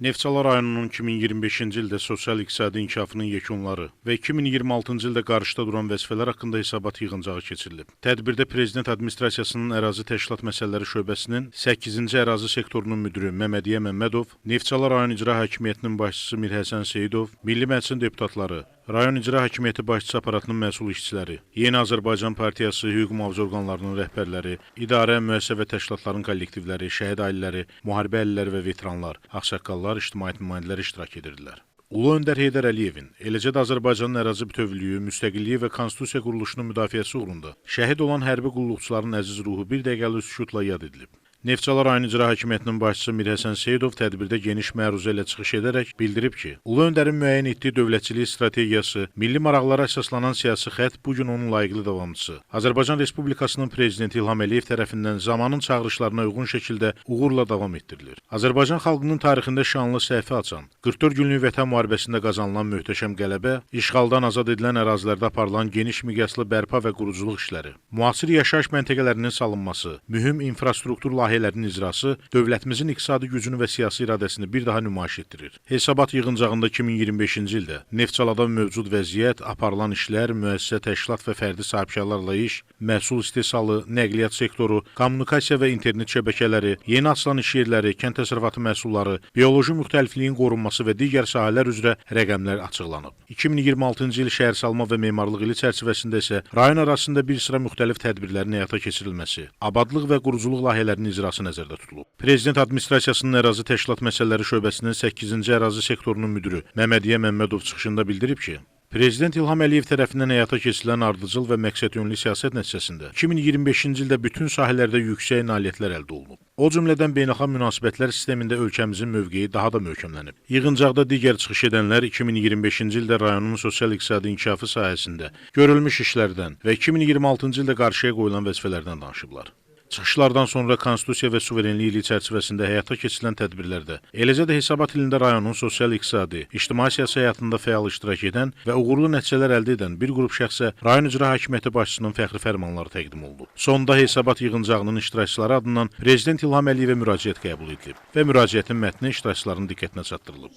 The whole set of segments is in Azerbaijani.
Neftçala rayonunun 2025-ci ildə sosial-iqtisadi inkişafının yekunları və 2026-cı ildə qarşıda duran vəzifələr haqqında hesabat yığıncağı keçirilib. Tədbirdə Prezident Administrasiyasının Ərazi Təşkilat Məsələləri Şöbəsinin 8-ci ərazi sektorunun müdiri Məmmədiyyə Məmmədov, Neftçala rayon İcra Hakimiyyətinin başçısı Mirhəsən Seyidov, Milli Məclisin deputatları, rayon İcra Hakimiyyəti başçısı aparatının məsul işçiləri, Yeni Azərbaycan Partiyası hüquq mühafizə orqanlarının rəhbərləri, idarə, müəssisə və təşkilatların kollektivləri, şəhid ailələri, müharibə əhliləri və veteranlar, ağsaqqallar, ictimaiyyət nümayəndələri iştirak edirdilər. Ulu Öndər Heydər Əliyevin, eləcə də Azərbaycanın ərazi bütövlüyü, müstəqilliyi və konstitusiya quruluşunun müdafiəsi uğrunda şəhid olan hərbi qulluqçuların əziz ruhu bir dəqiqəlik sükutla yad edilib. Neftçala rayon İcra Hakimiyyətinin başçısı Mirhəsən Seyidov tədbirdə geniş məruzə ilə çıxış edərək bildirib ki, Ulu Öndərin müəyyən etdiyi dövlətçilik strategiyası, milli maraqlara əsaslanan siyasi xətt bugün onun layiqli davamçısı. Azərbaycan Respublikasının Prezidenti İlham Əliyev tərəfindən zamanın çağırışlarına uyğun şəkildə uğurla davam etdirilir. Azərbaycan xalqının tarixində şanlı səhifə açan, 44 günlük Vətən müharibəsində qazanılan möhtəşəm qələbə, işğaldan azad edilən ərazilərdə aparılan geniş miqyaslı bərpa və quruculuq işləri, müasir yaşayış məntəqələrinin salınması, mühüm infrastruktur layihələrinin icrası dövlətimizin iqtisadi gücünü və siyasi iradəsini bir daha nümayiş etdirir. Hesabat yığıncağında 2025-ci ildə Neftçalada mövcud vəziyyət, aparılan işlər, müəssisə, təşkilat və fərdi sahibkarlarla iş, məhsul istehsalı, nəqliyyat sektoru, kommunikasiya və internet şəbəkələri, yeni açılan iş yerləri, kənd təsərrüfatı məhsulları, bioloji müxtəlifliyin qorunması və digər sahələr üzrə rəqəmlər açıqlanıb. 2026-cı il şəhərsalma və memarlıq ili çərçivəsində isə rayon arasında bir sıra müxtəlif tədbirlərin həyata keçirilməsi, abadlıq və quruculuq layihələrinin icrası nəzərdə tutulub. Prezident Administrasiyasının Ərazi Təşkilat Məsələləri Şöbəsinin 8-ci ərazi sektorunun müdiri Məmmədiyyə Məmmədov çıxışında bildirib ki, Prezident İlham Əliyev tərəfindən həyata keçirilən ardıcıl və məqsədyönlü siyasət nəticəsində 2025-ci ildə bütün sahələrdə yüksək nailiyyətlər əldə olunub. O cümlədən beynəlxalq münasibətlər sistemində ölkəmizin mövqeyi daha da möhkəmlənib. Yığıncaqda digər çıxış edənlər 2025-ci ildə rayonun sosial-iqtisadi inkişafı sahəsində görülmüş işlərdən və 2026-cı ildə qarşıya qoyulan vəzifələrdən danışıblar. Çıxışlardan sonra Konstitusiya və Suverenlik ili çərçivəsində həyata keçirilən tədbirlərdə, eləcə də hesabat ilində rayonun sosial-iqtisadi, ictimai siyasi həyatında fəal iştirak edən və uğurlu nəticələr əldə edən bir qrup şəxsə rayon İcra Hakimiyyəti başçısının fəxri fərmanları təqdim olundu. Sonda hesabat yığıncağının iştirakçıları adından Prezident İlham Əliyevə müraciət qəbul edilib və müraciətin mətni iştirakçıların diqqətinə çatdırılıb.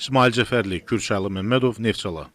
İsmail Cəfərli, Kürçaylı Məmmədov, Neftçala.